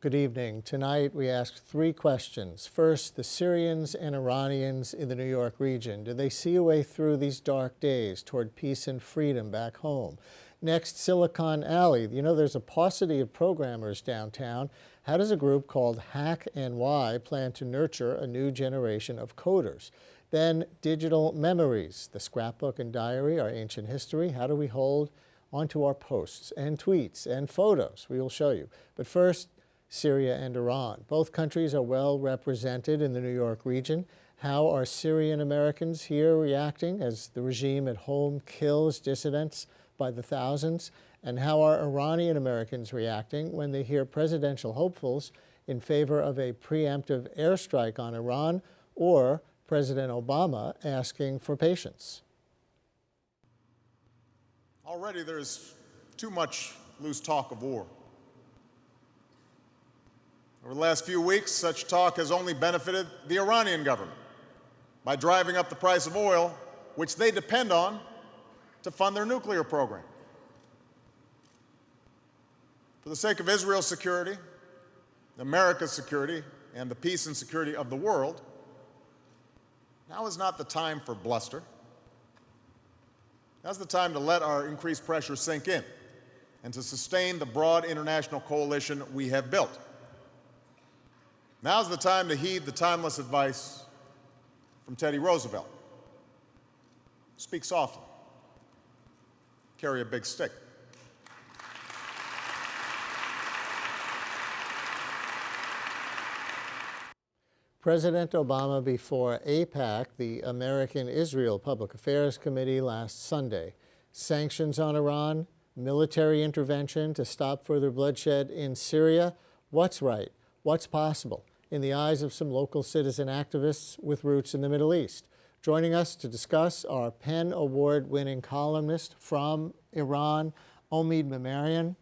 Good evening. Tonight we asked three questions. First, the Syrians and Iranians in the New York region. Do they see a way through these dark days toward peace and freedom back home? Next, Silicon Alley. You know, there's a paucity of programmers downtown. How does a group called Hack NY plan to nurture a new generation of coders? Then, digital memories. The scrapbook and diary, our ancient history. How do we hold onto our posts and tweets and photos? We will show you. But first, Syria and Iran. Both countries are well represented in the New York region. How are Syrian Americans here reacting as the regime at home kills dissidents by the thousands? And how are Iranian Americans reacting when they hear presidential hopefuls in favor of a preemptive airstrike on Iran, or President Obama asking for patience? Already there's too much loose talk of war. Over the last few weeks, such talk has only benefited the Iranian government by driving up the price of oil, which they depend on to fund their nuclear program. For the sake of Israel's security, America's security, and the peace and security of the world, now is not the time for bluster. Now's the time to let our increased pressure sink in and to sustain the broad international coalition we have built. Now's the time to heed the timeless advice from Teddy Roosevelt. Speak softly. Carry a big stick. President Obama before AIPAC, the American-Israel Public Affairs Committee, last Sunday. Sanctions on Iran, military intervention to stop further bloodshed in Syria. What's right? What's possible in the eyes of some local citizen activists with roots in the Middle East? Joining us to discuss are PEN Award-winning columnist from Iran, Omid Memarian,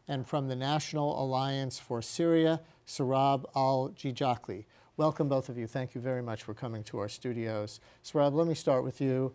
and from the National Alliance for Syria, Sarab al-Jijakli. Welcome, both of you. Thank you very much for coming to our studios. Sarab, let me start with you.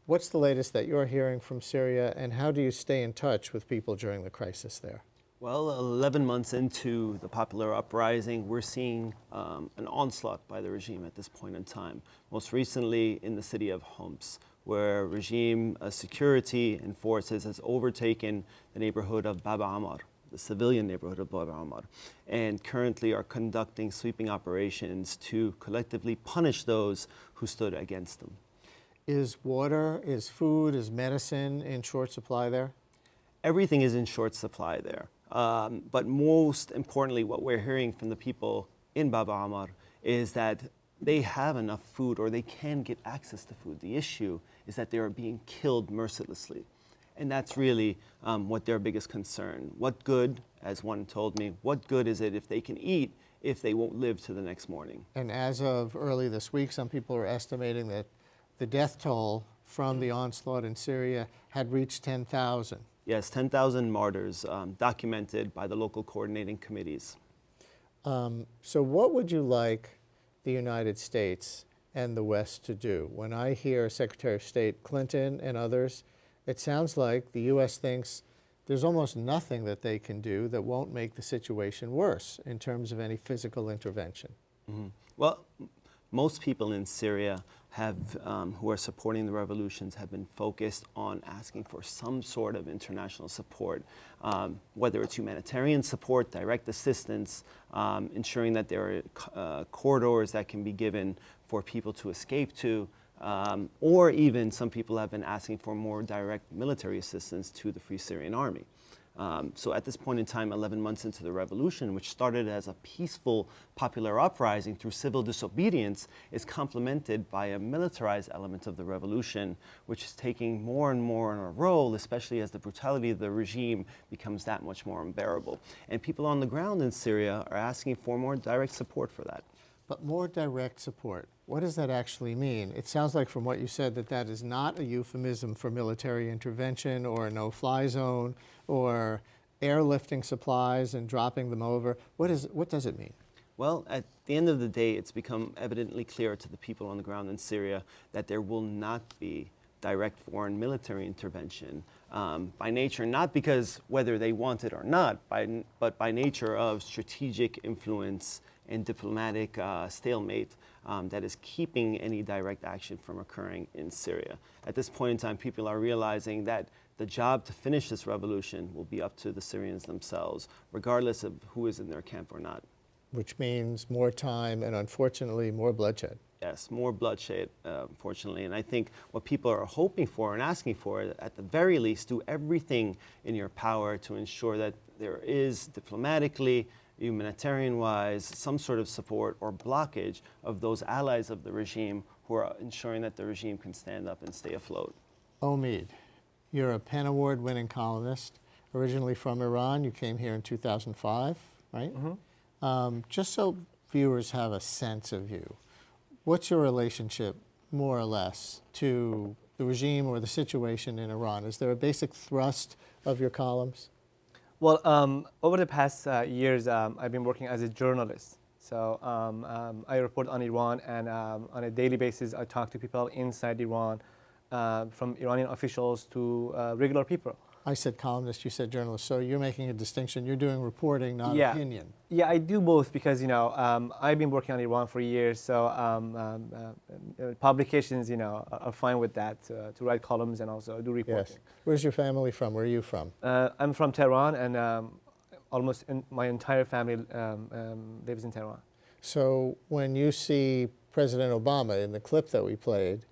What's the latest that you're hearing from Syria, and how do you stay in touch with people during the crisis there? Well, 11 months into the popular uprising, we're seeing an onslaught by the regime at this point in time. Most recently in the city of Homs, where regime security and forces has overtaken the neighborhood of Bab Ammar, the civilian neighborhood of Bab Ammar, and currently are conducting sweeping operations to collectively punish those who stood against them. Is water, is food, is medicine in short supply there? Everything is in short supply there. But most importantly, what we're hearing from the people in Bab Ammar is that they have enough food, or they can get access to food. The issue is that they are being killed mercilessly. And that's really what their biggest concern. What good, as one told me, what good is it if they can eat if they won't live to the next morning? And as of early this week, some people are estimating that the death toll from the onslaught in Syria had reached 10,000. Yes, 10,000 martyrs documented by the local coordinating committees. So what would you like the United States and the West to do? When I hear Secretary of State Clinton and others, it sounds like the U.S. thinks there's almost nothing that they can do that won't make the situation worse in terms of any physical intervention. Mm-hmm. Well, most people in Syria who are supporting the revolutions have been focused on asking for some sort of international support, whether it's humanitarian support, direct assistance, ensuring that there are corridors that can be given for people to escape to, or even some people have been asking for more direct military assistance to the Free Syrian Army. So at this point in time, 11 months into the revolution, which started as a peaceful popular uprising through civil disobedience, is complemented by a militarized element of the revolution, which is taking more and more on a role, especially as the brutality of the regime becomes that much more unbearable. And people on the ground in Syria are asking for more direct support for that. But more direct support, what does that actually mean? It sounds like from what you said that that is not a euphemism for military intervention or a no-fly zone or airlifting supplies and dropping them over. What does it mean? Well, at the end of the day, it's become evidently clear to the people on the ground in Syria that there will not be direct foreign military intervention by nature, not because whether they want it or not, but by nature of strategic influence and diplomatic stalemate that is keeping any direct action from occurring in Syria. At this point in time, people are realizing that the job to finish this revolution will be up to the Syrians themselves, regardless of who is in their camp or not. Which means more time and, unfortunately, more bloodshed. Yes, more bloodshed, unfortunately. And I think what people are hoping for and asking for, at the very least, do everything in your power to ensure that there is diplomatically, humanitarian-wise, some sort of support or blockage of those allies of the regime who are ensuring that the regime can stand up and stay afloat. Omid, you're a PEN Award-winning columnist, originally from Iran. You came here in 2005, right? Mm-hmm. Just so viewers have a sense of you, what's your relationship, more or less, to the regime or the situation in Iran? Is there a basic thrust of your columns? Well, over the past years, I've been working as a journalist. So I report on Iran, and on a daily basis, I talk to people inside Iran, from Iranian officials to regular people. I said columnist, you said journalist, so you're making a distinction. You're doing reporting, not opinion. Yeah, I do both because, I've been working on Iran for years, so publications, are fine with that, to write columns and also do reporting. Yes. Where's your family from? Where are you from? I'm from Tehran, and almost my entire family lives in Tehran. So when you see President Obama in the clip that we played,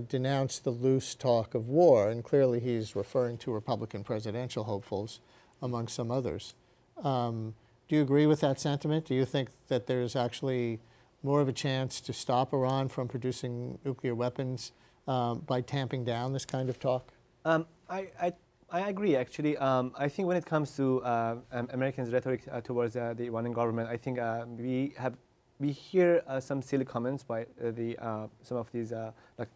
denounce the loose talk of war, and clearly he's referring to Republican presidential hopefuls, among some others. Do you agree with that sentiment? Do you think that there's actually more of a chance to stop Iran from producing nuclear weapons by tamping down this kind of talk? I agree, actually. I think when it comes to Americans' rhetoric towards the Iranian government, I think we hear some silly comments by some of these, like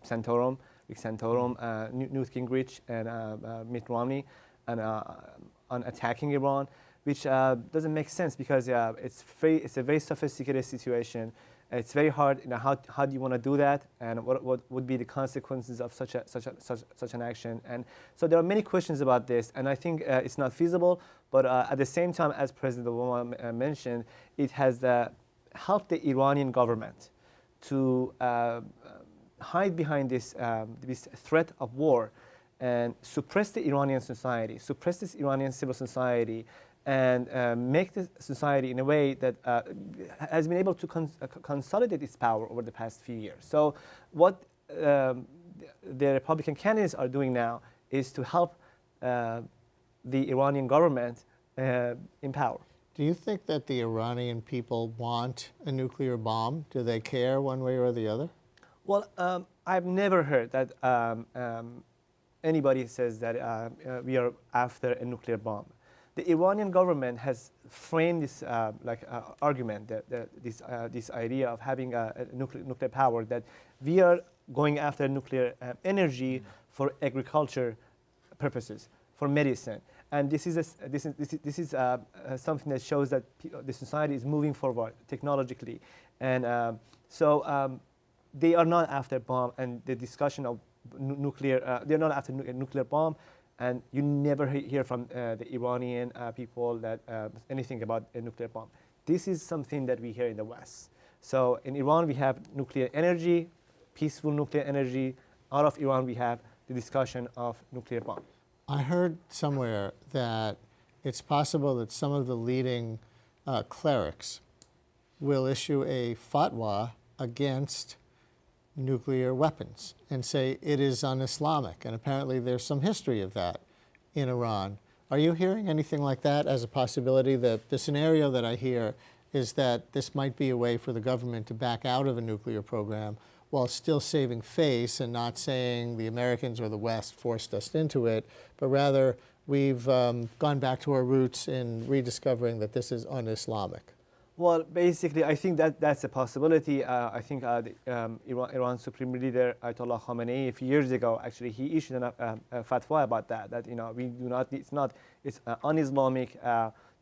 Rick Santorum, Newt Gingrich, and Mitt Romney, and on attacking Iran, which doesn't make sense because it's a very sophisticated situation. It's very hard. How do you want to do that, and what would be the consequences of such an action? And so there are many questions about this, and I think it's not feasible. But at the same time, as President Obama mentioned, it has helped the Iranian government to hide behind this threat of war and suppress the Iranian society, suppress this Iranian civil society, and make the society in a way that has been able to consolidate its power over the past few years. So what the Republican candidates are doing now is to help the Iranian government in power. Do you think that the Iranian people want a nuclear bomb? Do they care one way or the other? Well, I've never heard that anybody says that we are after a nuclear bomb. The Iranian government has framed this argument, this idea of having a nuclear power, that we are going after nuclear energy for agriculture purposes, for medicine. And this is something that shows that the society is moving forward technologically, and so they are not after bomb. And the discussion of nuclear, they're not after a nuclear bomb, and you never hear from the Iranian people that anything about a nuclear bomb. This is something that we hear in the West. So in Iran we have nuclear energy, peaceful nuclear energy. Out of Iran we have the discussion of nuclear bomb. I heard somewhere that it's possible that some of the leading clerics will issue a fatwa against nuclear weapons and say it is un-Islamic, and apparently there's some history of that in Iran. Are you hearing anything like that as a possibility? That the scenario that I hear is that this might be a way for the government to back out of a nuclear program while still saving face and not saying the Americans or the West forced us into it, but rather we've gone back to our roots in rediscovering that this is un-Islamic. Well, basically, I think that's a possibility. I think Iran's supreme leader, Ayatollah Khamenei, a few years ago, actually, he issued a fatwa about that. That we do not, it's un-Islamic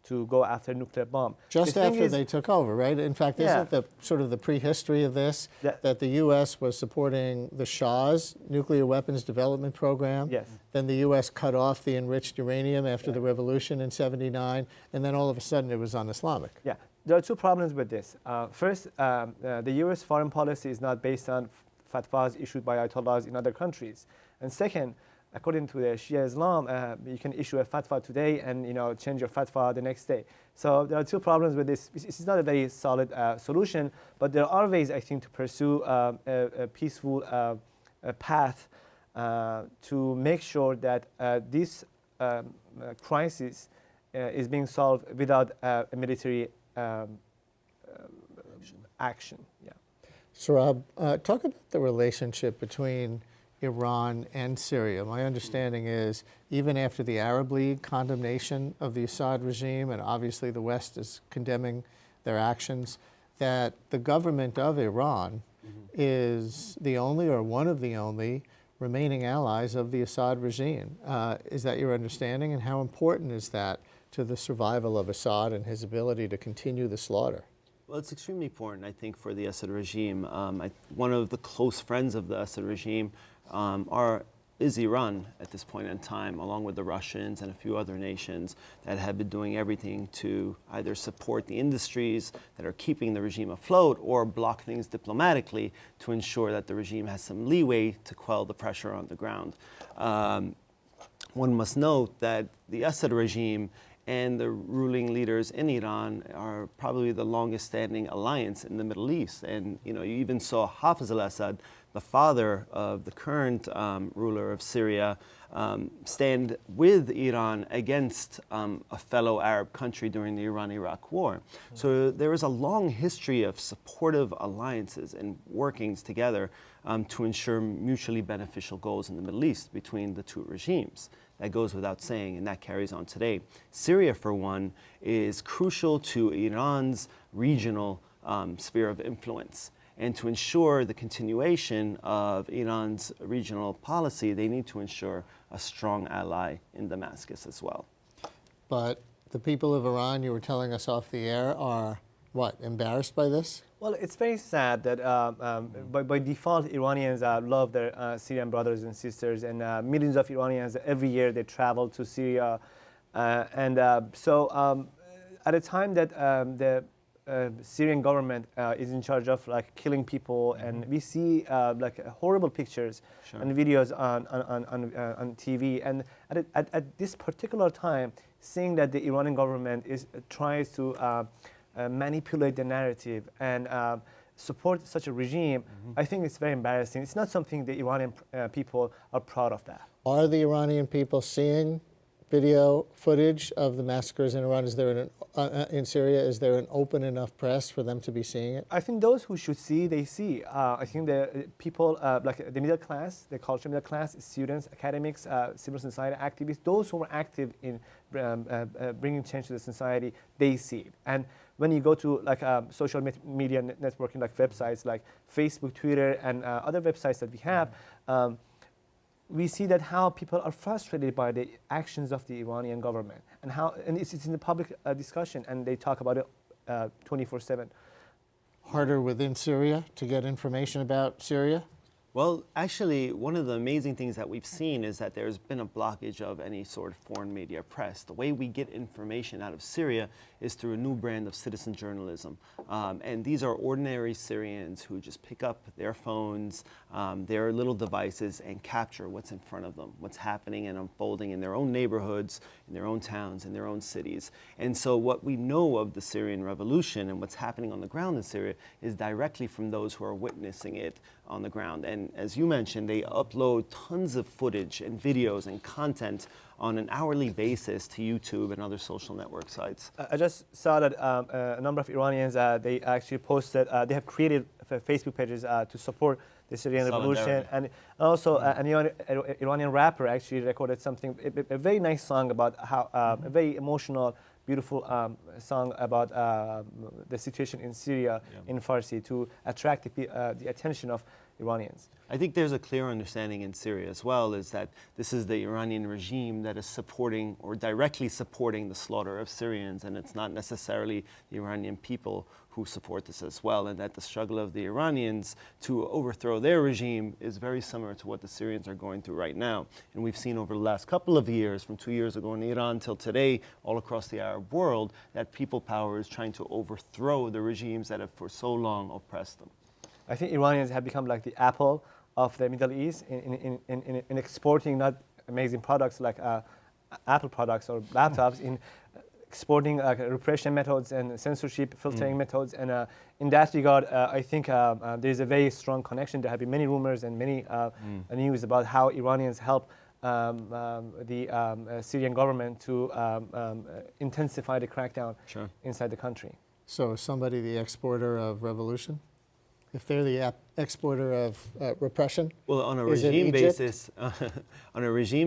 to go after nuclear bomb. Just The thing after is- they took over, right? In fact, Yeah. isn't the sort of the prehistory of this Yeah. that the U.S. was supporting the Shah's nuclear weapons development program? Yes. Then the U.S. cut off the enriched uranium after the revolution in '79, and then all of a sudden it was un-Islamic. Yeah, there are two problems with this. First, the U.S. foreign policy is not based on fatwas issued by ayatollahs in other countries. And second, according to the Shia Islam, you can issue a fatwa today and change your fatwa the next day. So there are two problems with this. It's not a very solid solution, but there are ways, I think, to pursue a peaceful path to make sure that this crisis is being solved without a military action. Yeah. Sohrab, talk about the relationship between Iran and Syria. My understanding is even after the Arab League condemnation of the Assad regime, and obviously the West is condemning their actions, that the government of Iran is the only or one of the only remaining allies of the Assad regime. Is that your understanding? And how important is that to the survival of Assad and his ability to continue the slaughter? Well, it's extremely important, I think, for the Assad regime. One of the close friends of the Assad regime is Iran at this point in time, along with the Russians and a few other nations that have been doing everything to either support the industries that are keeping the regime afloat or block things diplomatically to ensure that the regime has some leeway to quell the pressure on the ground. One must note that the Assad regime and the ruling leaders in Iran are probably the longest standing alliance in the Middle East. And you even saw Hafez al-Assad, the father of the current ruler of Syria, stand with Iran against a fellow Arab country during the Iran-Iraq war. So there is a long history of supportive alliances and workings together to ensure mutually beneficial goals in the Middle East between the two regimes. That goes without saying, and that carries on today. Syria, for one, is crucial to Iran's regional sphere of influence. And to ensure the continuation of Iran's regional policy, they need to ensure a strong ally in Damascus as well. But the people of Iran, you were telling us off the air, are what, embarrassed by this? Well, it's very sad that by default, Iranians love their Syrian brothers and sisters, and millions of Iranians every year they travel to Syria. So at a time that the Syrian government is in charge of killing people, and we see horrible pictures and videos on TV, and at this particular time, seeing that the Iranian government tries to manipulate the narrative and support such a regime, I think it's very embarrassing. It's not something the Iranian people are proud of that. Are the Iranian people seeing video footage of the massacres in Iran? Is there in Syria? Is there an open enough press for them to be seeing it? I think those who should see, they see. I think the people, like the middle class, the cultural middle class, students, academics, civil society activists, those who are active in bringing change to the society, they see it. And when you go to social media networking, like websites like Facebook, Twitter, and other websites that we have, we see that how people are frustrated by the actions of the Iranian government, and it's in the public discussion, and they talk about it 24/7. Harder within Syria to get information about Syria? Well, actually, one of the amazing things that we've seen is that there's been a blockage of any sort of foreign media press. The way we get information out of Syria is through a new brand of citizen journalism. And these are ordinary Syrians who just pick up their phones, their little devices, and capture what's in front of them, what's happening and unfolding in their own neighborhoods, in their own towns, in their own cities. And so what we know of the Syrian revolution and what's happening on the ground in Syria is directly from those who are witnessing it on the ground. And as you mentioned, they upload tons of footage and videos and content on an hourly basis to YouTube and other social network sites. I just saw that a number of Iranians, they actually posted, they have created Facebook pages to support the Syrian revolution. And also an Iranian rapper actually recorded something, a very nice song about how, a very emotional, beautiful song about the situation in Syria in Farsi to attract the attention of Iranians. I think there's a clear understanding in Syria as well, is that this is the Iranian regime that is supporting or directly supporting the slaughter of Syrians, and it's not necessarily the Iranian people who support this as well, and that the struggle of the Iranians to overthrow their regime is very similar to what the Syrians are going through right now. And we've seen over the last couple of years, from 2 years ago in Iran till today, all across the Arab world, that people power is trying to overthrow the regimes that have for so long oppressed them. I think Iranians have become like the Apple of the Middle East in exporting not amazing products like Apple products or laptops, in exporting repression methods and censorship filtering methods. And in that regard, I think there's a very strong connection. There have been many rumors and many news about how Iranians help the Syrian government to intensify the crackdown inside the country. So is somebody the exporter of revolution? If they're the exporter of repression? Well, on a is it regime Egypt?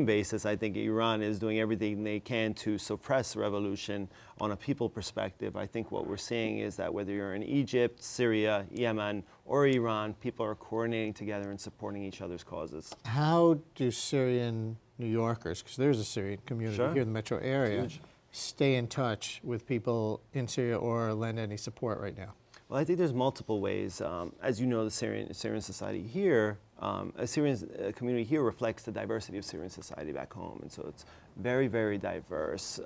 basis, I think Iran is doing everything they can to suppress revolution. On a people perspective, I think what we're seeing is that whether you're in Egypt, Syria, Yemen, or Iran, people are coordinating together and supporting each other's causes. How do Syrian New Yorkers, because there's a Syrian community Sure. here in the metro area, Huge. stay in touch with people in Syria or lend any support right now? Well, I think there's multiple ways. As you know, the Syrian society here, a Syrian community here reflects the diversity of Syrian society back home. And so it's very, very diverse,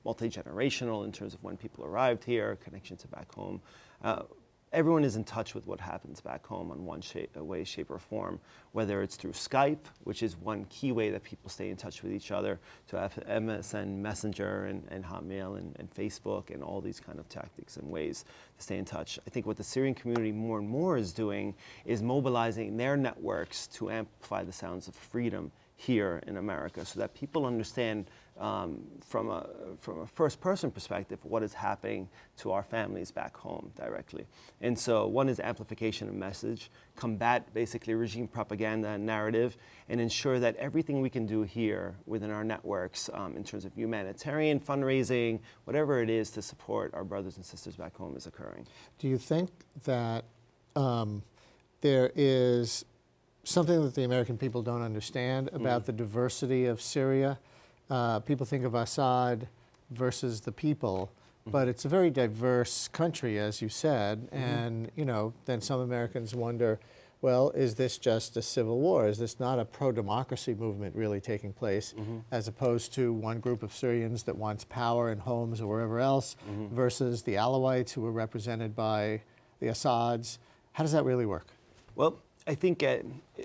multi-generational in terms of when people arrived here, connection to back home. Everyone is in touch with what happens back home in one way, shape, or form, whether it's through Skype, which is one key way that people stay in touch with each other, to MSN Messenger and Hotmail and Facebook and all these kind of tactics and ways to stay in touch. I think what the Syrian community more and more is doing is mobilizing their networks to amplify the sounds of freedom here in America, so that people understand from a first-person perspective what is happening to our families back home directly. And so one is amplification of message, combat basically regime propaganda and narrative, and ensure that everything we can do here within our networks in terms of humanitarian fundraising, whatever it is to support our brothers and sisters back home is occurring. Do you think that there is something that the American people don't understand about the diversity of Syria? People think of Assad versus the people, but it's a very diverse country, as you said, and then some Americans wonder, well, is this just a civil war? Is this not a pro-democracy movement really taking place, as opposed to one group of Syrians that wants power in homes or wherever else, versus the Alawites who were represented by the Assads? How does that really work? Well, I think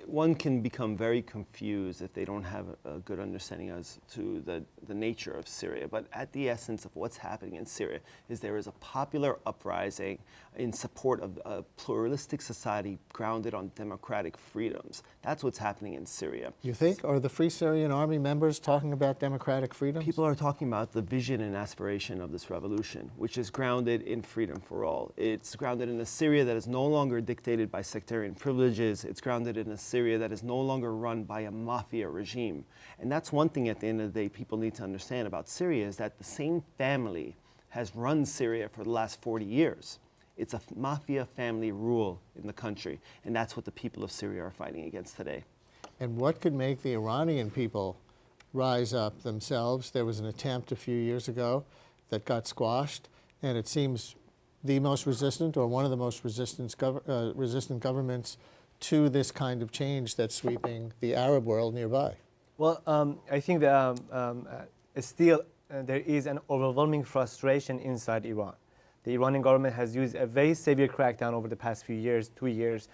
one can become very confused if they don't have a good understanding as to the nature of Syria. But at the essence of what's happening in Syria is there is a popular uprising in support of a pluralistic society grounded on democratic freedoms. That's what's happening in Syria. You think? Are the Free Syrian Army members talking about democratic freedoms? People are talking about the vision and aspiration of this revolution, which is grounded in freedom for all. It's grounded in a Syria that is no longer dictated by sectarian privileges. It's grounded in a Syria that is no longer run by a mafia regime. And that's one thing at the end of the day people need to understand about Syria, is that the same family has run Syria for the last 40 years. It's a mafia family rule in the country, and that's what the people of Syria are fighting against today. And what could make the Iranian people rise up themselves? There was an attempt a few years ago that got squashed, and it seems the most resistant, or one of the most resistant governments to this kind of change that's sweeping the Arab world nearby. Well, I think that still there is an overwhelming frustration inside Iran. The Iranian government has used a very severe crackdown over the past few years, 2 years,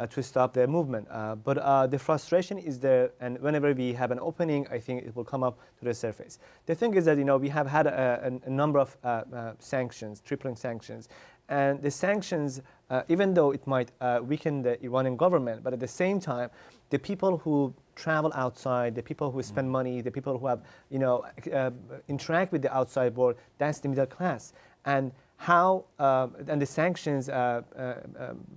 to stop the movement. But the frustration is there, and whenever we have an opening, I think it will come up to the surface. The thing is that we have had a number of sanctions, tripling sanctions, and the sanctions, even though it might weaken the Iranian government, but at the same time, the people who travel outside, the people who spend money, the people who have interact with the outside world, that's the middle class. And how and the sanctions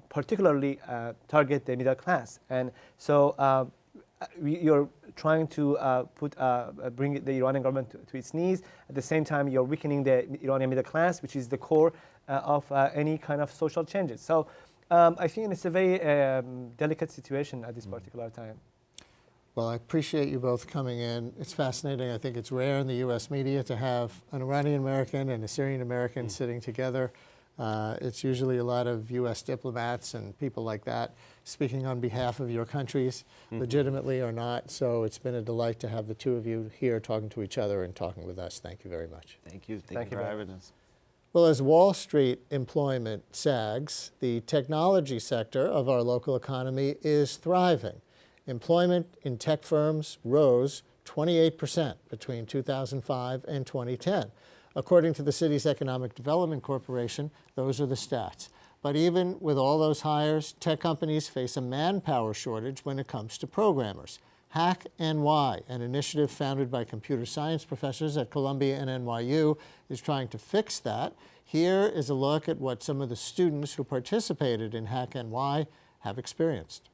particularly target the middle class, and so you're trying to bring the Iranian government to its knees. At the same time, you're weakening the Iranian middle class, which is the core of any kind of social changes. So I think it's a very delicate situation at this particular time. Well, I appreciate you both coming in. It's fascinating. I think it's rare in the U.S. media to have an Iranian American and a Syrian American sitting together. It's usually a lot of U.S. diplomats and people like that speaking on behalf of your countries, legitimately or not. So it's been a delight to have the two of you here talking to each other and talking with us. Thank you very much. Thank you. Thank you for having us. Well, as Wall Street employment sags, the technology sector of our local economy is thriving. Employment in tech firms rose 28% between 2005 and 2010. According to the city's Economic Development Corporation, those are the stats. But even with all those hires, tech companies face a manpower shortage when it comes to programmers. Hack NY, an initiative founded by computer science professors at Columbia and NYU, is trying to fix that. Here is a look at what some of the students who participated in Hack NY have experienced.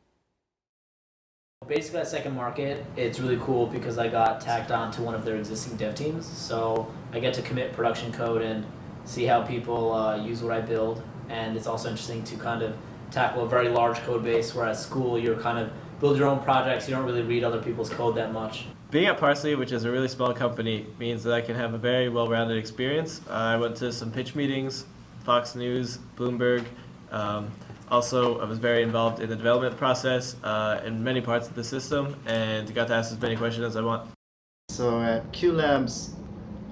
Basically at Second Market, it's really cool because I got tagged on to one of their existing dev teams. So I get to commit production code and see how people use what I build. And it's also interesting to kind of tackle a very large code base, where at school you're kind of build your own projects. You don't really read other people's code that much. Being at Parsley, which is a really small company, means that I can have a very well-rounded experience. I went to some pitch meetings, Fox News, Bloomberg. Also, I was very involved in the development process in many parts of the system, and got to ask as many questions as I want. So at Q Labs,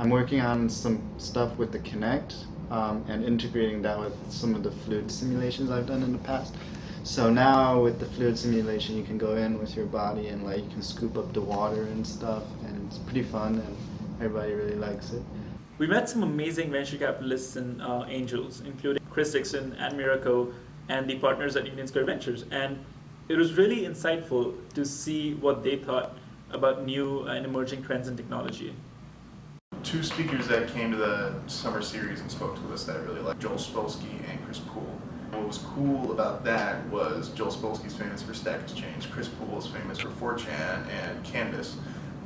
I'm working on some stuff with the Kinect and integrating that with some of the fluid simulations I've done in the past. So now with the fluid simulation, you can go in with your body and like you can scoop up the water and stuff, and it's pretty fun and everybody really likes it. We met some amazing venture capitalists and angels, including Chris Dixon and Miraco, and the partners at Union Square Ventures. And it was really insightful to see what they thought about new and emerging trends in technology. Two speakers that came to the summer series and spoke to us that I really liked, Joel Spolsky and Chris Poole. What was cool about that was Joel Spolsky's famous for Stack Exchange, Chris Poole is famous for 4chan and Canvas.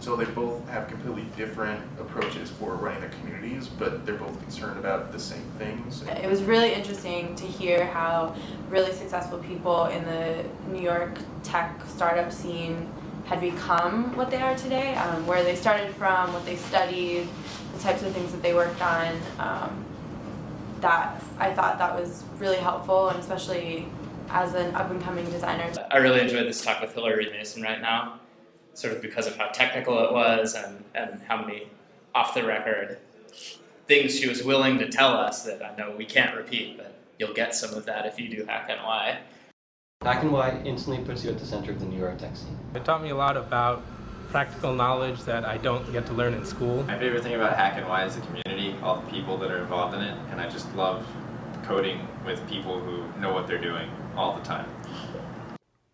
So they both have completely different approaches for running their communities, but they're both concerned about the same things. It was really interesting to hear how really successful people in the New York tech startup scene had become what they are today, where they started from, what they studied, the types of things that they worked on. That I thought that was really helpful, and especially as an up-and-coming designer. I really enjoyed this talk with Hillary Mason right now, sort of because of how technical it was and how many off-the-record things she was willing to tell us that I know we can't repeat, but you'll get some of that if you do Hack NY. Hack NY instantly puts you at the center of the New York tech scene. It taught me a lot about practical knowledge that I don't get to learn in school. My favorite thing about Hack NY is the community, all the people that are involved in it, and I just love coding with people who know what they're doing all the time.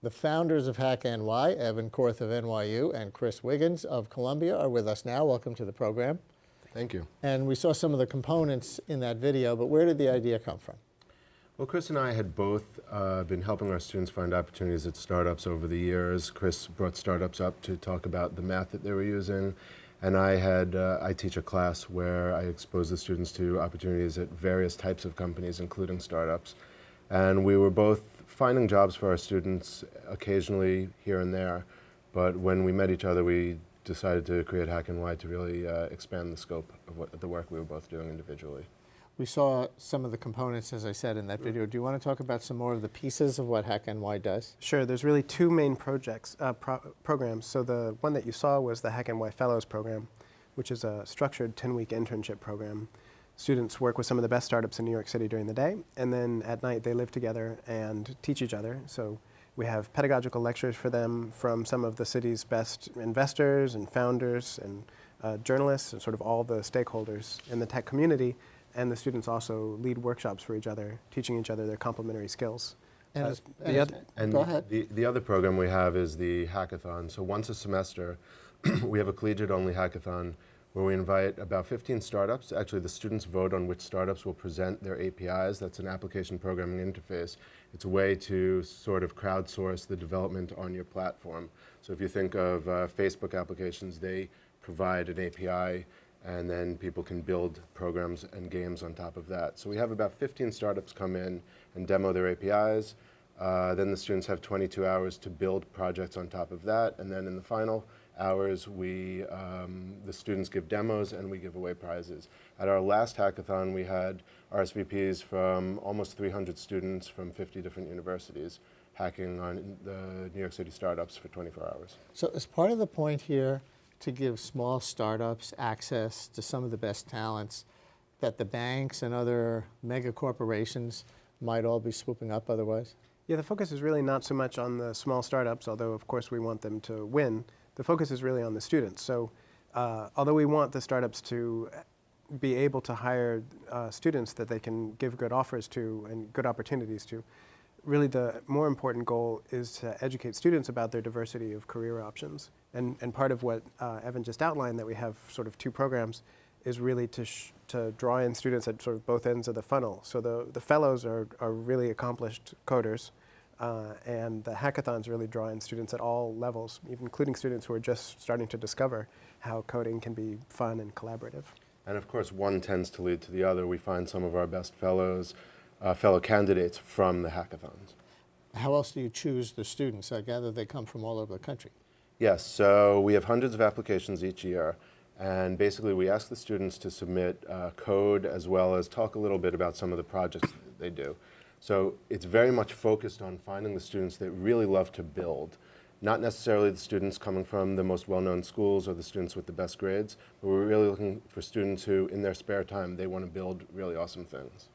The founders of Hack NY, Evan Korth of NYU and Chris Wiggins of Columbia, are with us now. Welcome to the program. Thank you. And we saw some of the components in that video, but where did the idea come from? Well, Chris and I had both been helping our students find opportunities at startups over the years. Chris brought startups up to talk about the math that they were using, and I teach a class where I expose the students to opportunities at various types of companies, including startups. And we were both finding jobs for our students occasionally here and there, but when we met each other, we decided to create Hack NY to really expand the scope of the work we were both doing individually. We saw some of the components, as I said, in that video. Do you want to talk about some more of the pieces of what Hack NY does? Sure. There's really two main programs. So the one that you saw was the Hack NY Fellows program, which is a structured 10-week internship program. Students work with some of the best startups in New York City during the day, and then at night they live together and teach each other. So we have pedagogical lectures for them from some of the city's best investors and founders and journalists and sort of all the stakeholders in the tech community. And the students also lead workshops for each other, teaching each other their complementary skills. Go ahead. The other program we have is the hackathon. So once a semester, we have a collegiate-only hackathon where we invite about 15 startups. Actually, the students vote on which startups will present their APIs. That's an application programming interface. It's a way to sort of crowdsource the development on your platform. So if you think of Facebook applications, they provide an API, and then people can build programs and games on top of that. So we have about 15 startups come in and demo their APIs. Then the students have 22 hours to build projects on top of that, and then in the final hours, the students give demos and we give away prizes. At our last hackathon, we had RSVPs from almost 300 students from 50 different universities hacking on the New York City startups for 24 hours. So is part of the point here to give small startups access to some of the best talents that the banks and other mega corporations might all be swooping up otherwise? Yeah, the focus is really not so much on the small startups, although of course we want them to win. The focus is really on the students. So although we want the startups to be able to hire students that they can give good offers to and good opportunities to, really the more important goal is to educate students about their diversity of career options. And part of what Evan just outlined, that we have sort of two programs, is really to draw in students at sort of both ends of the funnel. So the fellows are really accomplished coders, and the hackathons really draw in students at all levels, even including students who are just starting to discover how coding can be fun and collaborative. And of course, one tends to lead to the other. We find some of our best fellow candidates from the hackathons. How else do you choose the students? I gather they come from all over the country. Yes, so we have hundreds of applications each year. And basically, we ask the students to submit code as well as talk a little bit about some of the projects that they do. So it's very much focused on finding the students that really love to build. Not necessarily the students coming from the most well-known schools or the students with the best grades, but we're really looking for students who, in their spare time, they want to build really awesome things.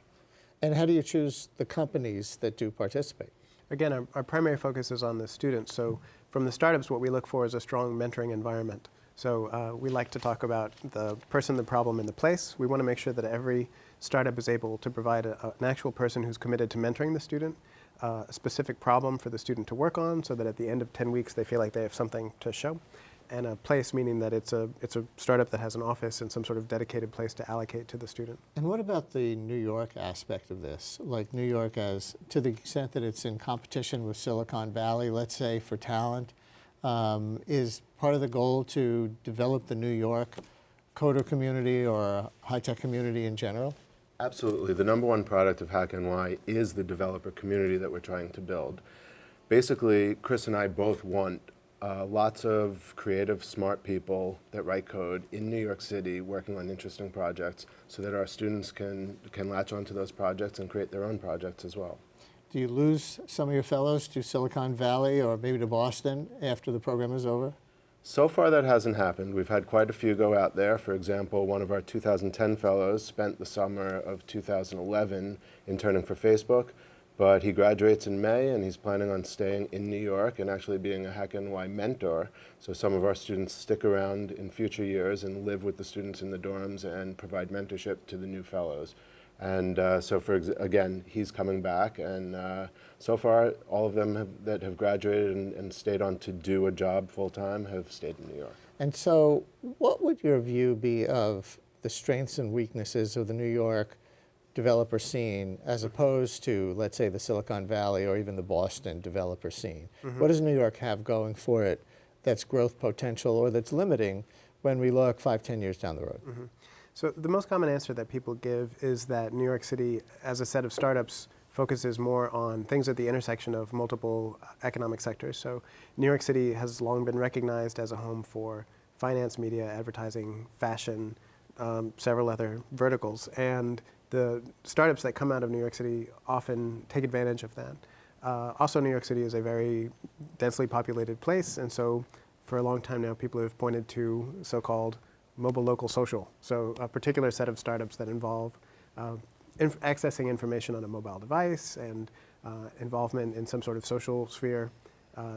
And how do you choose the companies that do participate? Again, our primary focus is on the students. So from the startups, what we look for is a strong mentoring environment. So we like to talk about the person, the problem, and the place. We want to make sure that every startup is able to provide an actual person who's committed to mentoring the student, a specific problem for the student to work on, so that at the end of 10 weeks they feel like they have something to show, and a place, meaning that it's a startup that has an office and some sort of dedicated place to allocate to the student. And what about the New York aspect of this? Like New York, as to the extent that it's in competition with Silicon Valley, let's say, for talent, is part of the goal to develop the New York coder community or high-tech community in general? Absolutely. The number one product of HackNY is the developer community that we're trying to build. Basically, Chris and I both want lots of creative, smart people that write code in New York City working on interesting projects so that our students can latch onto those projects and create their own projects as well. Do you lose some of your fellows to Silicon Valley or maybe to Boston after the program is over? So far that hasn't happened. We've had quite a few go out there. For example, one of our 2010 fellows spent the summer of 2011 interning for Facebook, but he graduates in May and he's planning on staying in New York and actually being a HackNY mentor. So some of our students stick around in future years and live with the students in the dorms and provide mentorship to the new fellows. And so, again, he's coming back, and so far, all of them that have graduated and stayed on to do a job full-time have stayed in New York. And so what would your view be of the strengths and weaknesses of the New York developer scene as opposed to, let's say, the Silicon Valley or even the Boston developer scene? Mm-hmm. What does New York have going for it that's growth potential or that's limiting when we look 5-10 years down the road? Mm-hmm. So the most common answer that people give is that New York City, as a set of startups, focuses more on things at the intersection of multiple economic sectors. So New York City has long been recognized as a home for finance, media, advertising, fashion, several other verticals. And the startups that come out of New York City often take advantage of that. Also, New York City is a very densely populated place, and so for a long time now, people have pointed to so-called mobile local social. So a particular set of startups that involve accessing information on a mobile device and involvement in some sort of social sphere.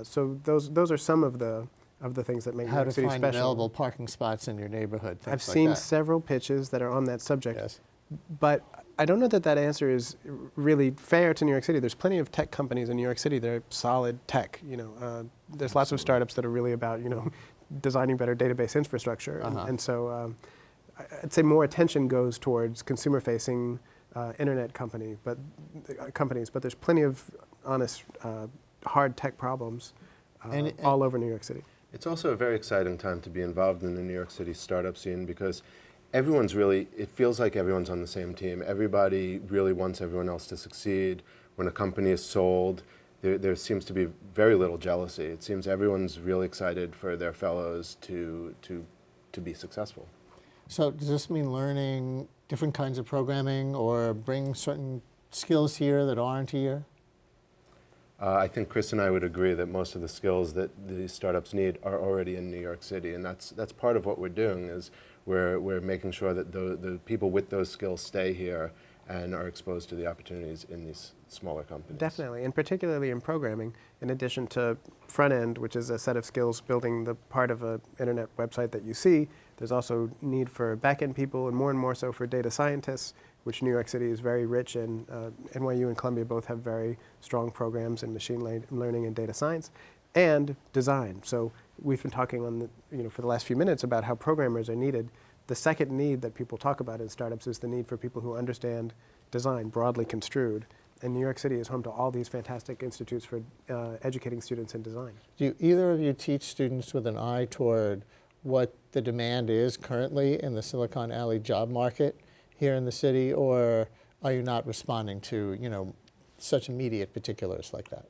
So those are some of the things that make New York City special. How to find available parking spots in your neighborhood, things I've like seen that. several pitches that are on that subject. Yes. But I don't know that that answer is really fair to New York City. There's plenty of tech companies in New York City that are solid tech. There's lots of startups that are really about, designing better database infrastructure. And so I'd say more attention goes towards consumer-facing internet companies, but there's plenty of honest, hard tech problems all over New York City. It's also a very exciting time to be involved in the New York City startup scene because everyone's really, it feels like everyone's on the same team. Everybody really wants everyone else to succeed. When a company is sold, there seems to be very little jealousy. It seems everyone's really excited for their fellows to be successful. So does this mean learning different kinds of programming or bring certain skills here that aren't here? I think Chris and I would agree that most of the skills that these startups need are already in New York City, and that's part of what we're doing. Is we're making sure that the people with those skills stay here and are exposed to the opportunities in these smaller companies. Definitely, and particularly in programming, in addition to front end, which is a set of skills building the part of an internet website that you see, there's also need for back-end people and more so for data scientists, which New York City is very rich in. NYU and Columbia both have very strong programs in machine learning and data science, and design. So we've been talking on for the last few minutes about how programmers are needed. The second need that people talk about in startups is the need for people who understand design, broadly construed. And New York City is home to all these fantastic institutes for educating students in design. Do either of you teach students with an eye toward what the demand is currently in the Silicon Alley job market here in the city, or are you not responding to such immediate particulars like that?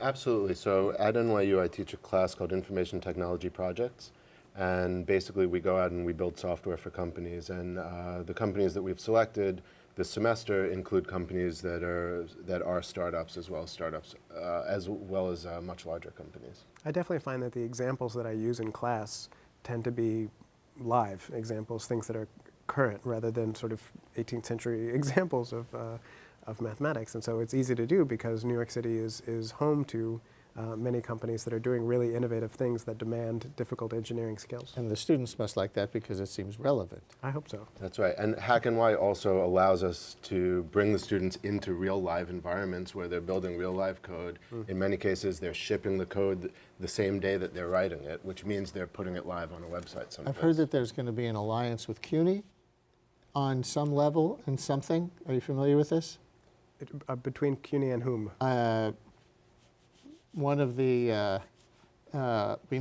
Absolutely. So at NYU, I teach a class called Information Technology Projects. And basically, we go out and we build software for companies. And the companies that we've selected this semester include companies that are startups as well as much larger companies. I definitely find that the examples that I use in class tend to be live examples, things that are current, rather than sort of 18th century examples of mathematics. And so it's easy to do because New York City is home to many companies that are doing really innovative things that demand difficult engineering skills. And the students must like that because it seems relevant. I hope so. That's right. And HackNY also allows us to bring the students into real live environments where they're building real live code. In many cases, they're shipping the code the same day that they're writing it, which means they're putting it live on a website someplace. I've heard that there's going to be an alliance with CUNY on some level and something. Are you familiar with this? Between CUNY and whom? One of the, and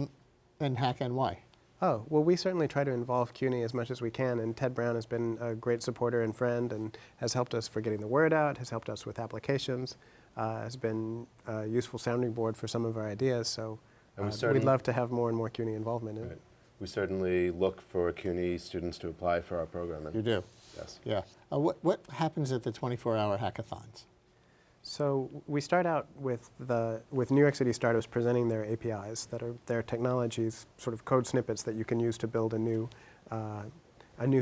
HackNY. Oh, well, we certainly try to involve CUNY as much as we can, and Ted Brown has been a great supporter and friend and has helped us for getting the word out, has helped us with applications, has been a useful sounding board for some of our ideas, so we'd love to have more and more CUNY involvement in it. We certainly look for CUNY students to apply for our program. You do? Yes. Yeah. What happens at the 24-hour hackathons? So we start out with New York City startups presenting their APIs, that are their technologies, sort of code snippets that you can use to build a new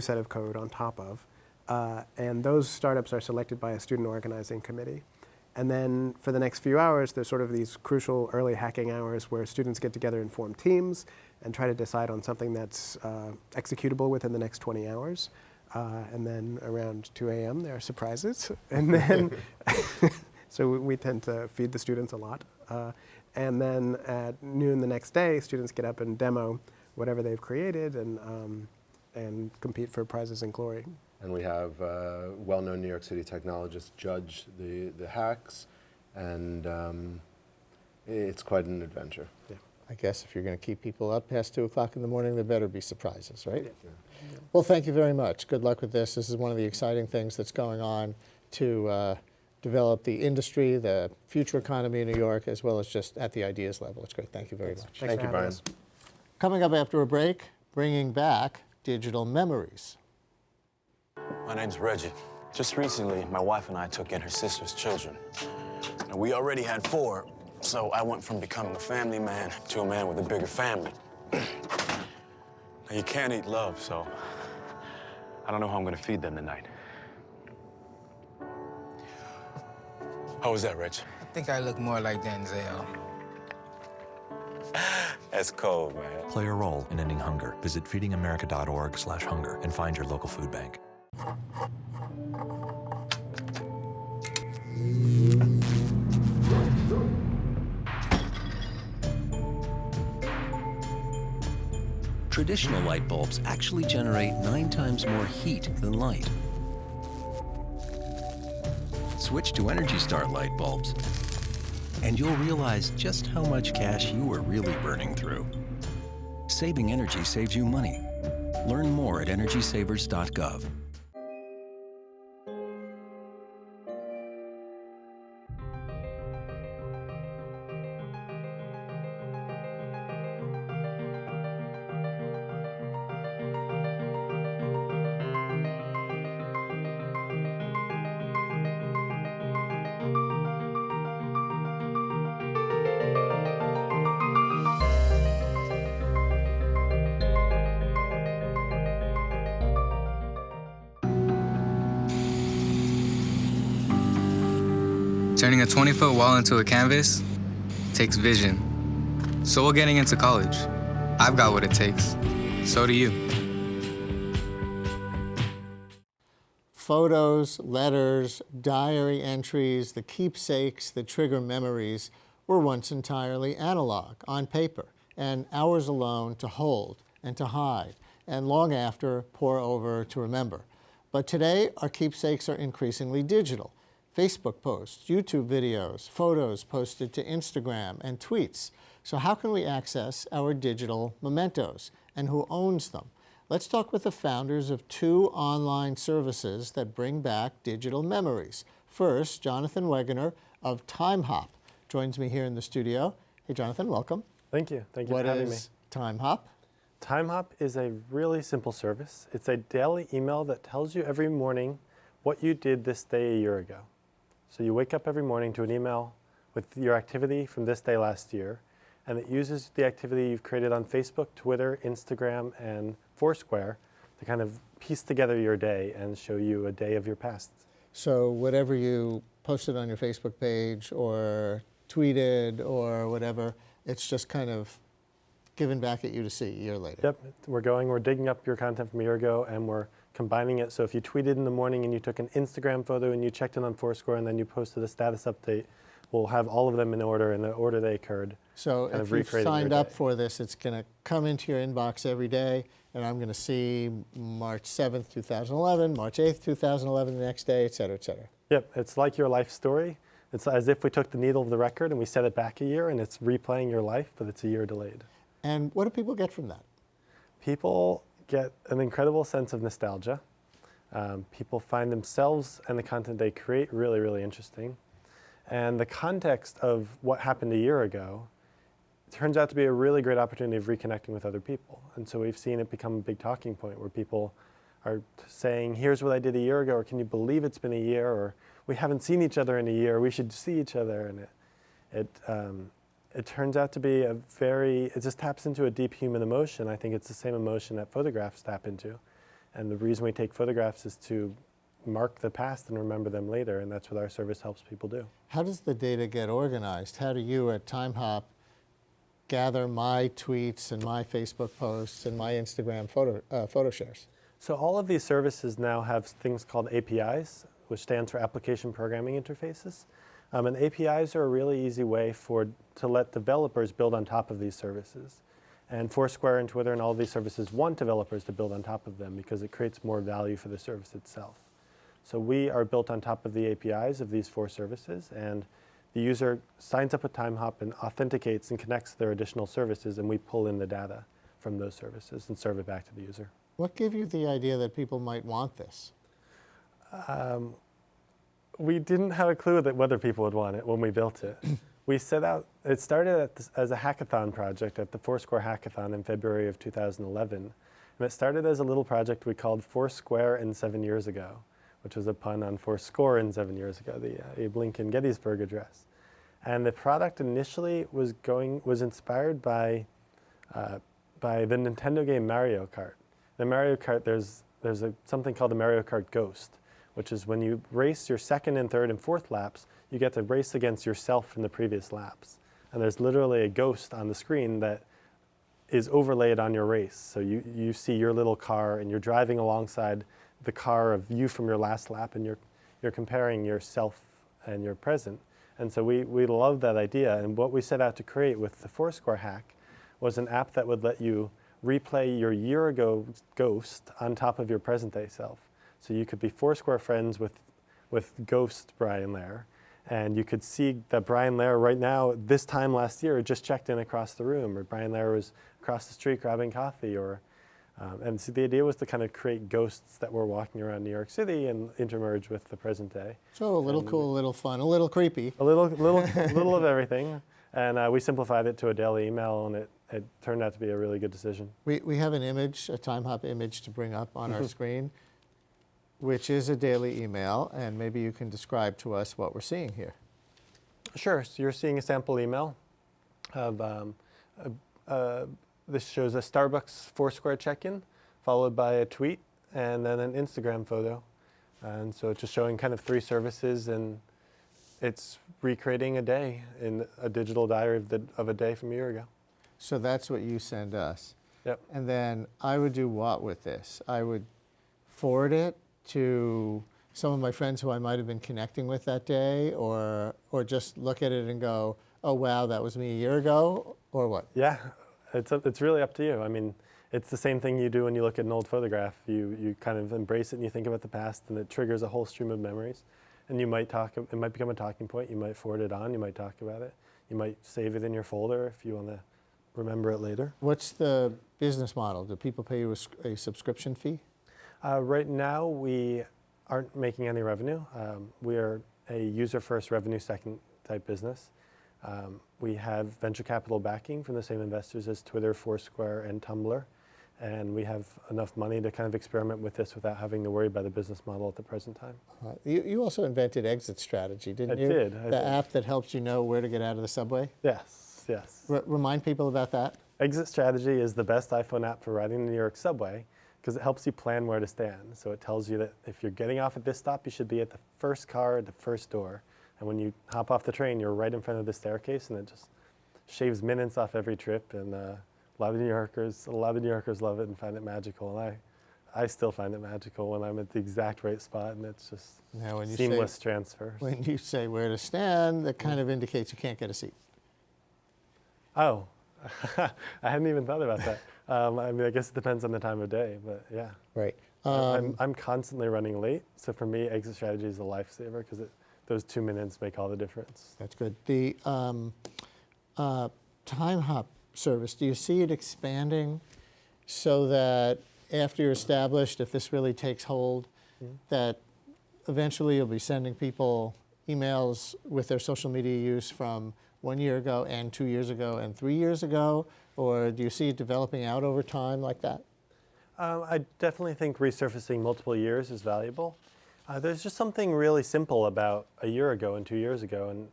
set of code on top of. And those startups are selected by a student organizing committee. And then for the next few hours, there's sort of these crucial early hacking hours where students get together and form teams and try to decide on something that's executable within the next 20 hours. And then around 2 a.m. there are surprises. And then so we tend to feed the students a lot. And then at noon the next day, students get up and demo whatever they've created and compete for prizes and glory. And we have well-known New York City technologists judge the hacks, and it's quite an adventure. Yeah. I guess if you're going to keep people up past 2 o'clock in the morning, there better be surprises, right? Yeah. Yeah. Well, thank you very much. Good luck with this. This is one of the exciting things that's going on to develop the industry, the future economy in New York, as well as just at the ideas level. It's great. Thank you very much. Thank you, Brian. Coming up after a break, bringing back digital memories. My name's Reggie. Just recently, my wife and I took in her sister's children. Now, we already had 4, so I went from becoming a family man to a man with a bigger family. Now, you can't eat love, so I don't know how I'm gonna feed them tonight. How was that, Rich? I think I look more like Denzel. That's cold, man. Play a role in ending hunger. Visit feedingamerica.org/hunger and find your local food bank. Traditional light bulbs actually generate 9 times more heat than light. Switch to Energy Star light bulbs, and you'll realize just how much cash you are really burning through. Saving energy saves you money. Learn more at energysavers.gov. Turning a 20-foot wall into a canvas takes vision. So will getting into college. I've got what it takes. So do you. Photos, letters, diary entries, the keepsakes that trigger memories were once entirely analog, on paper, and ours alone to hold and to hide, and long after, pore over to remember. But today, our keepsakes are increasingly digital. Facebook posts, YouTube videos, photos posted to Instagram, and tweets. So how can we access our digital mementos, and who owns them? Let's talk with the founders of two online services that bring back digital memories. First, Jonathan Wegener of TimeHop joins me here in the studio. Hey, Jonathan, welcome. Thank you. Thank you for having me. What is TimeHop? TimeHop is a really simple service. It's a daily email that tells you every morning what you did this day a year ago. So you wake up every morning to an email with your activity from this day last year, and it uses the activity you've created on Facebook, Twitter, Instagram, and Foursquare to kind of piece together your day and show you a day of your past. So whatever you posted on your Facebook page or tweeted or whatever, it's just kind of given back at you to see a year later. Yep, we're digging up your content from a year ago, and we're combining it. So if you tweeted in the morning and you took an Instagram photo and you checked it on Foursquare and then you posted a status update, we'll have all of them in the order they occurred. So kind if you've signed up for this, it's going to come into your inbox every day, and I'm going to see March 7th, 2011, March 8th, 2011 the next day, et cetera, et cetera. Yep, it's like your life story. It's as if we took the needle of the record and we set it back a year, and it's replaying your life, but it's a year delayed. And what do people get from that? People get an incredible sense of nostalgia. People find themselves and the content they create really, really interesting. And the context of what happened a year ago turns out to be a really great opportunity of reconnecting with other people. And so we've seen it become a big talking point where people are saying, here's what I did a year ago, or can you believe it's been a year, or we haven't seen each other in a year, we should see each other. And it turns out to be it just taps into a deep human emotion. I think it's the same emotion that photographs tap into. And the reason we take photographs is to mark the past and remember them later, and that's what our service helps people do. How does the data get organized? How do you at TimeHop gather my tweets and my Facebook posts and my Instagram photo shares? So all of these services now have things called APIs, which stands for Application Programming Interfaces. And APIs are a really easy way to let developers build on top of these services. And Foursquare and Twitter and all of these services want developers to build on top of them because it creates more value for the service itself. So we are built on top of the APIs of these four services, and the user signs up with TimeHop and authenticates and connects their additional services, and we pull in the data from those services and serve it back to the user. What gave you the idea that people might want this? We didn't have a clue that whether people would want it when we built it. We set out, it started as a hackathon project at the Foursquare Hackathon in February of 2011. And it started as a little project we called Foursquare in 7 years ago, which was a pun on Fourscore in 7 years ago, the Abe Lincoln Gettysburg Address. And the product initially was inspired by the Nintendo game Mario Kart. In Mario Kart, there's something called the Mario Kart Ghost, which is when you race your second and third and fourth laps, you get to race against yourself from the previous laps. And there's literally a ghost on the screen that is overlaid on your race. So you see your little car and you're driving alongside the car of you from your last lap, and you're comparing yourself and your present. And so we love that idea. And what we set out to create with the Foursquare hack was an app that would let you replay your year ago ghost on top of your present day self. So you could be Foursquare friends with ghost Brian Lehrer, and you could see that Brian Lehrer right now, this time last year, just checked in across the room, or Brian Lehrer was across the street grabbing coffee, or And so the idea was to kind of create ghosts that were walking around New York City and intermerge with the present day. So a little cool, a little fun, a little creepy. A little of everything. And we simplified it to a daily email, and it turned out to be a really good decision. We have an image, a time hop image to bring up on our screen, which is a daily email, and maybe you can describe to us what we're seeing here. Sure. So you're seeing a sample email of this shows a Starbucks Foursquare check-in, followed by a tweet, and then an Instagram photo. And so it's just showing kind of 3 services, and it's recreating a day in a digital diary of a day from a year ago. So that's what you send us. Yep. And then I would do what with this? I would forward it to some of my friends who I might have been connecting with that day, or just look at it and go, oh wow, that was me a year ago, or what? Yeah, it's really up to you. I mean, it's the same thing you do when you look at an old photograph. You kind of embrace it and you think about the past, and it triggers a whole stream of memories. And it might become a talking point. You might forward it on, you might talk about it. You might save it in your folder if you want to remember it later. What's the business model? Do people pay you a subscription fee? Right now, we aren't making any revenue. We are a user-first, revenue-second type business. We have venture capital backing from the same investors as Twitter, Foursquare, and Tumblr. And we have enough money to kind of experiment with this without having to worry about the business model at the present time. You also invented Exit Strategy, didn't you? I did. The app that helps you know where to get out of the subway? Yes, yes. Remind people about that. Exit Strategy is the best iPhone app for riding the New York subway because it helps you plan where to stand. So it tells you that if you're getting off at this stop, you should be at the first car at the first door. And when you hop off the train, you're right in front of the staircase, and it just shaves minutes off every trip. And a lot of New Yorkers love it and find it magical. And I still find it magical when I'm at the exact right spot, and it's just seamless transfer. When you say where to stand, that kind of indicates you can't get a seat. Oh, I hadn't even thought about that. I mean, I guess it depends on the time of day, but yeah. Right. I'm constantly running late, so for me, Exit Strategy is a lifesaver because those 2 minutes make all the difference. That's good. The time hop service, do you see it expanding so that after you're established, if this really takes hold, that eventually you'll be sending people emails with their social media use from 1 year ago and 2 years ago and 3 years ago? Or do you see it developing out over time like that? I definitely think resurfacing multiple years is valuable. There's just something really simple about a year ago and 2 years ago, and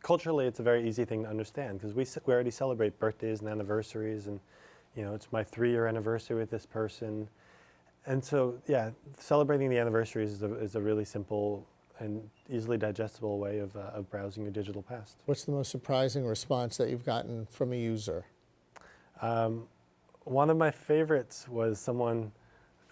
culturally it's a very easy thing to understand because we already celebrate birthdays and anniversaries, and it's my 3-year anniversary with this person. And so, yeah, celebrating the anniversaries is a really simple and easily digestible way of browsing your digital past. What's the most surprising response that you've gotten from a user? One of my favorites was someone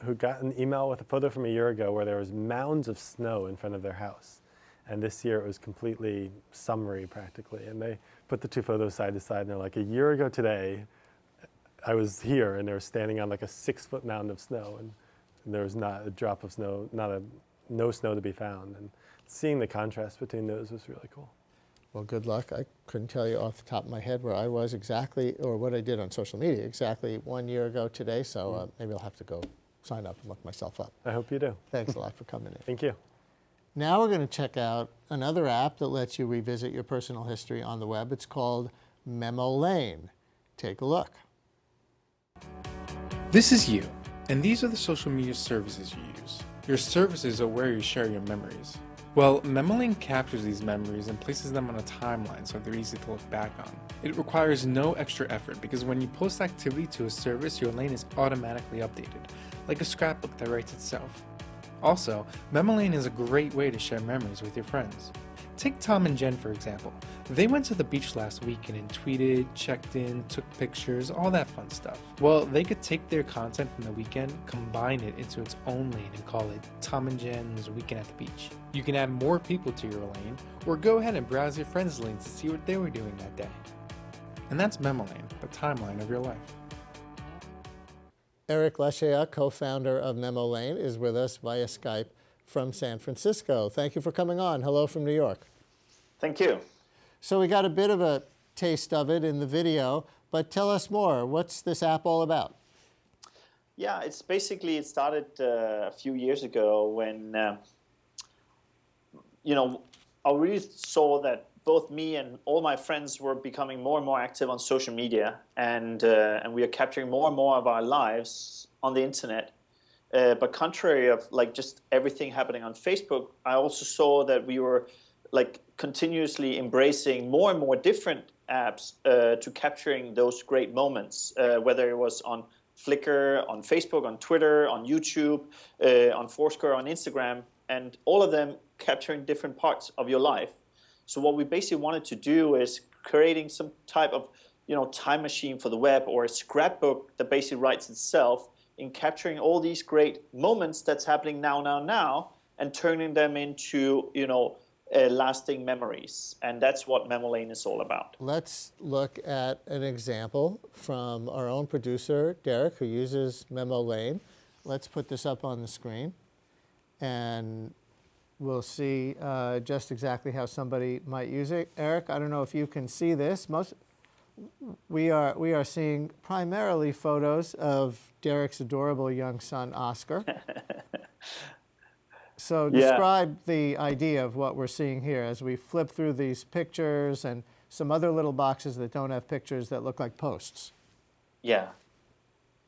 who got an email with a photo from a year ago where there was mounds of snow in front of their house. And this year it was completely summery practically. And they put the 2 photos side to side, and they're like, a year ago today, I was here and they were standing on like a 6-foot mound of snow, and there was not a drop of snow, no snow to be found. And seeing the contrast between those was really cool. Well, good luck. I couldn't tell you off the top of my head where I was exactly, or what I did on social media exactly 1 year ago today, so maybe I'll have to go sign up and look myself up. I hope you do. Thanks a lot for coming in. Thank you. Now we're going to check out another app that lets you revisit your personal history on the web. It's called Memo Lane. Take a look. This is you, and these are the social media services you use. Your services are where you share your memories. Well, MemoLane captures these memories and places them on a timeline so they're easy to look back on. It requires no extra effort because when you post activity to a service, your lane is automatically updated, like a scrapbook that writes itself. Also, MemoLane is a great way to share memories with your friends. Take Tom and Jen for example. They went to the beach last weekend and tweeted, checked in, took pictures, all that fun stuff. Well, they could take their content from the weekend, combine it into its own lane and call it Tom and Jen's Weekend at the Beach. You can add more people to your lane, or go ahead and browse your friends' lanes to see what they were doing that day. And that's MemoLane, the timeline of your life. Eric Leshea, co-founder of Memo Lane, is with us via Skype from San Francisco. Thank you for coming on. Hello from New York. Thank you. So we got a bit of a taste of it in the video, but tell us more. What's this app all about? Yeah, it's basically, it started a few years ago when, you know, I really saw that both me and all my friends were becoming more and more active on social media, and we are capturing more and more of our lives on the internet. But contrary of like just everything happening on Facebook, I also saw that we were like continuously embracing more and more different apps to capturing those great moments, whether it was on Flickr, on Facebook, on Twitter, on YouTube, on Foursquare, on Instagram, and all of them capturing different parts of your life. So what we basically wanted to do is creating some type of, you know, time machine for the web, or a scrapbook that basically writes itself in capturing all these great moments that's happening now, and turning them into, you know, lasting memories. And that's what Memolane is all about. Let's look at an example from our own producer, Derek, who uses Memolane. Let's put this up on the screen, and we'll see just exactly how somebody might use it. Eric, I don't know if you can see this. We are seeing primarily photos of Derek's adorable young son, Oscar. So describe the idea of what we're seeing here as we flip through these pictures and some other little boxes that don't have pictures that look like posts. Yeah.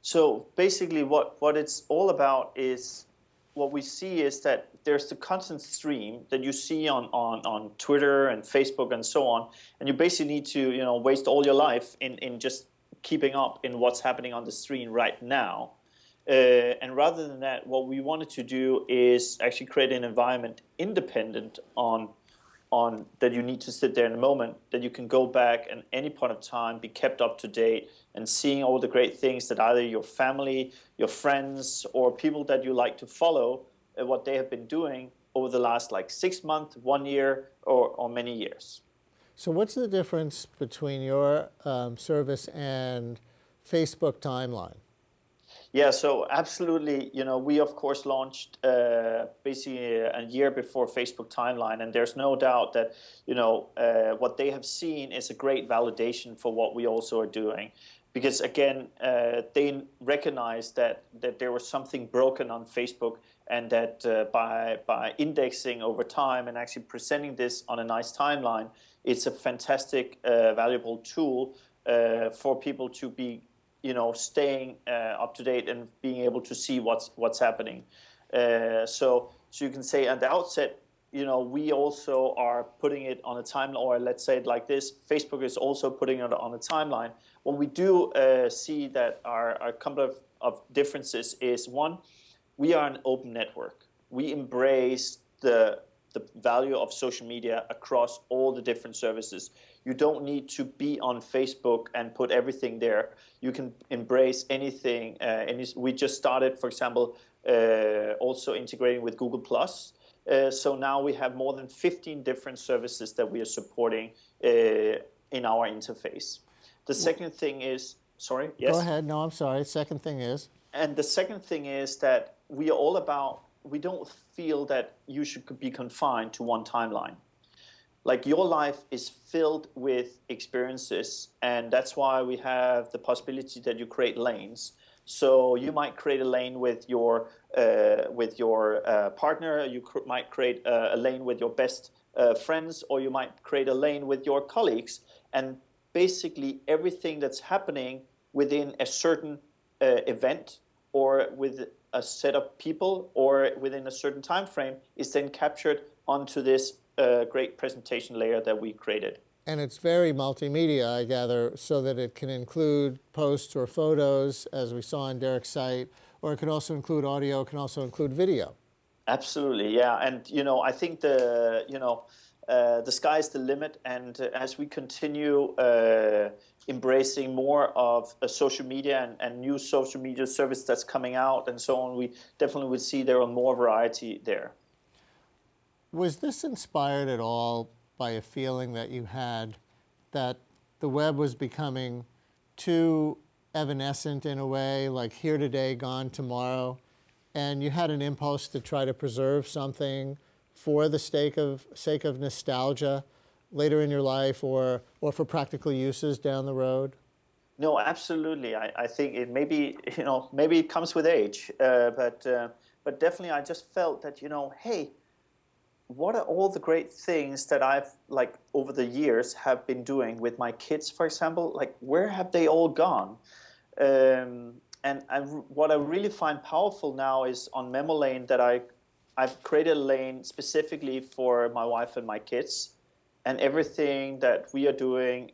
So basically what it's all about is, what we see is that there's the constant stream that you see on Twitter and Facebook and so on, and you basically need to, you know, waste all your life in just keeping up in what's happening on the screen right now. And rather than that, what we wanted to do is actually create an environment independent on that you need to sit there in a moment, that you can go back at any point of time, be kept up to date, and seeing all the great things that either your family, your friends, or people that you like to follow, what they have been doing over the last like 6 months, 1 year, or many years. So what's the difference between your service and Facebook Timeline? Yeah, so absolutely. You know, we of course launched basically a year before Facebook Timeline, and there's no doubt that, you know, what they have seen is a great validation for what we also are doing, because again, they recognize that there was something broken on Facebook, and that by indexing over time and actually presenting this on a nice timeline, it's a fantastic, valuable tool for people to be, you know, staying up to date and being able to see what's happening. So you can say at the outset, you know, we also are putting it on a timeline, or let's say it like this: Facebook is also putting it on a timeline. What we do see that are couple of differences is, one, we are an open network. We embrace the value of social media across all the different services. You don't need to be on Facebook and put everything there. You can embrace anything. We just started, for example, also integrating with Google+. So now we have more than 15 different services that we are supporting in our interface. The second thing is, sorry, yes? Go ahead, no, I'm sorry. Second thing is? And the second thing is that we are all about, we don't feel that you should be confined to one timeline. Like, your life is filled with experiences, and that's why we have the possibility that you create lanes. So you might create a lane with your partner, you might create a lane with your best friends, or you might create a lane with your colleagues. And basically everything that's happening within a certain event, or with a set of people, or within a certain time frame, is then captured onto this great presentation layer that we created. And it's very multimedia, I gather, so that it can include posts or photos, as we saw on Derek's site, or it can also include audio, it can also include video. Absolutely, yeah. And, you know, I think the sky's the limit, and as we continue embracing more of social media and new social media service that's coming out and so on, we definitely would see there are more variety there. Was this inspired at all by a feeling that you had that the web was becoming too evanescent in a way, like here today, gone tomorrow, and you had an impulse to try to preserve something for the sake of nostalgia later in your life, or for practical uses down the road? No, absolutely. I think it maybe, maybe it comes with age, but definitely I just felt that, hey, what are all the great things that I've like over the years have been doing with my kids, for example? Like, where have they all gone? And what I really find powerful now is on Memo Lane that I've created a lane specifically for my wife and my kids. And everything that we are doing,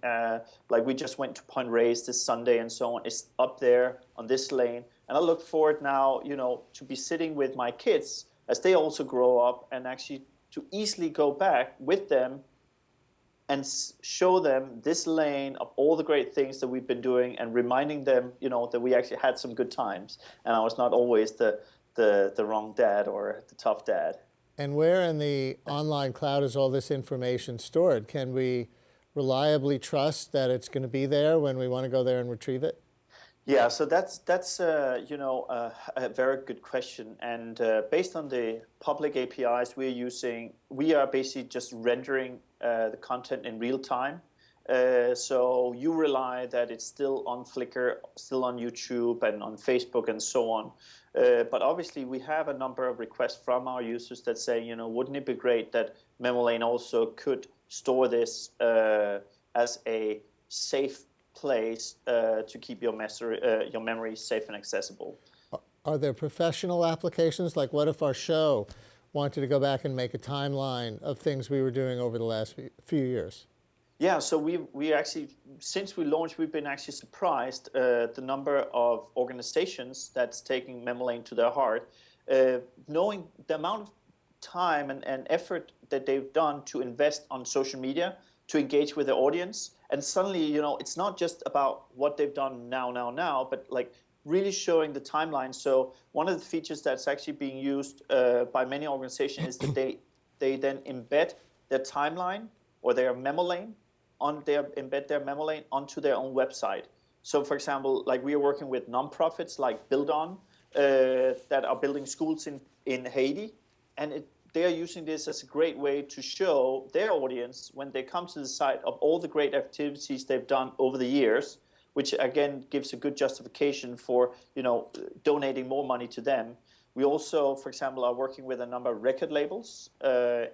like we just went to Point Reyes this Sunday and so on, is up there on this lane. And I look forward now, to be sitting with my kids as they also grow up and actually to easily go back with them and show them this lane of all the great things that we've been doing and reminding them, that we actually had some good times. And I was not always the wrong dad or the tough dad. And where in the online cloud is all this information stored? Can we reliably trust that it's going to be there when we want to go there and retrieve it? Yeah, so that's a very good question. And based on the public APIs we're using, we are basically just rendering the content in real time. So you rely that it's still on Flickr, still on YouTube and on Facebook and so on. But obviously we have a number of requests from our users that say, wouldn't it be great that Memo Lane also could store this as a safe place to keep your memory safe and accessible. Are there professional applications? Like what if our show wanted to go back and make a timeline of things we were doing over the last few years? Yeah, so we actually, since we launched, we've been actually surprised the number of organizations that's taking Memo Lane to their heart, knowing the amount of time and effort that they've done to invest on social media, to engage with their audience. And suddenly, it's not just about what they've done now, but like really showing the timeline. So one of the features that's actually being used by many organizations is that they then embed their timeline or their Memo Lane embed their Memo Lane onto their own website. So for example, like we are working with nonprofits like Build On that are building schools in Haiti. And they are using this as a great way to show their audience when they come to the site of all the great activities they've done over the years, which again gives a good justification for donating more money to them. We also, for example, are working with a number of record labels,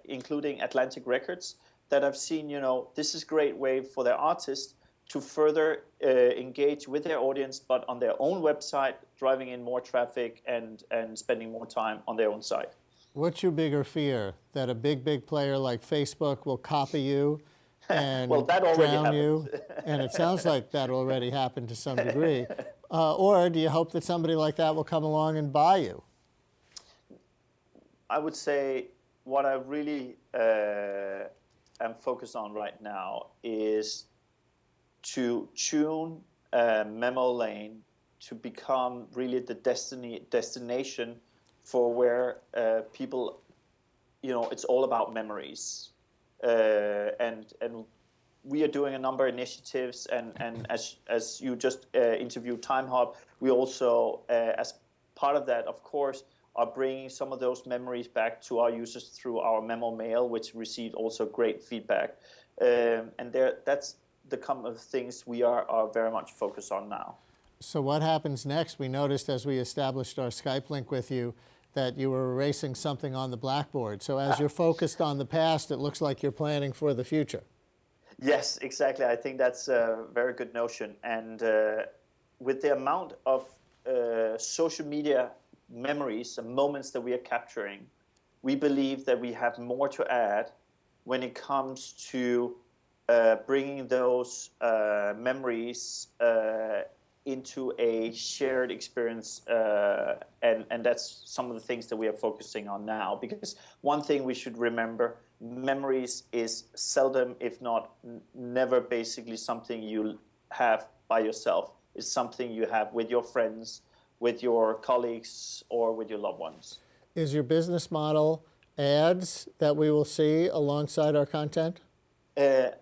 including Atlantic Records, that have seen, this is a great way for their artists to further engage with their audience, but on their own website, driving in more traffic and spending more time on their own site. What's your bigger fear? That a big player like Facebook will copy you and well, that already drown happened. you? And it sounds like that already happened to some degree. Or do you hope that somebody like that will come along and buy you? I would say what I really am focused on right now is to tune Memo Lane to become really the destination for where people, it's all about memories. And we are doing a number of initiatives, and as you just interviewed Time Hub, we also, as part of that, of course, are bringing some of those memories back to our users through our Memo Mail, which received also great feedback. And that's the kind of things we are very much focused on now. So what happens next? We noticed as we established our Skype link with you that you were erasing something on the blackboard. So as you're focused on the past, it looks like you're planning for the future. Yes, exactly. I think that's a very good notion. And with the amount of social media memories and moments that we are capturing, we believe that we have more to add when it comes to bringing those memories into a shared experience, and that's some of the things that we are focusing on now. Because one thing we should remember, memories is seldom, if not never, basically something you have by yourself. It's something you have with your friends, with your colleagues, or with your loved ones. Is your business model ads that we will see alongside our content?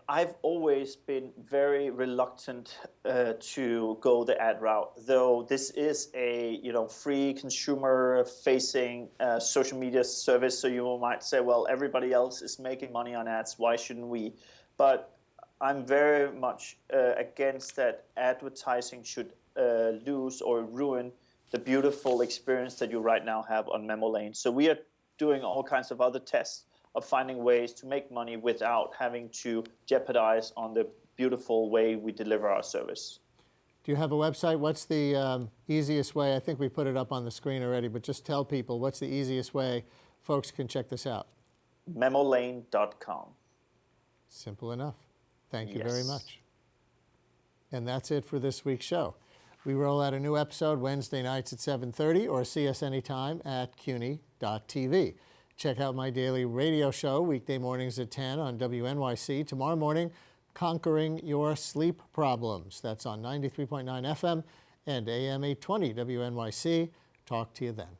I've always been very reluctant to go the ad route, though this is a free consumer-facing social media service. So you might say, well, everybody else is making money on ads. Why shouldn't we? But I'm very much against that advertising should lose or ruin the beautiful experience that you right now have on MemoLane. So we are doing all kinds of other tests of finding ways to make money without having to jeopardize on the beautiful way we deliver our service. Do you have a website? What's the easiest way? I think we put it up on the screen already, but just tell people what's the easiest way folks can check this out. memolane.com. Simple enough. Thank you Yes. very much. And that's it for this week's show. We roll out a new episode Wednesday nights at 7:30 or see us anytime at CUNY.TV. Check out my daily radio show weekday mornings at 10 on WNYC. Tomorrow morning, Conquering Your Sleep Problems. That's on 93.9 FM and AM 820 WNYC. Talk to you then.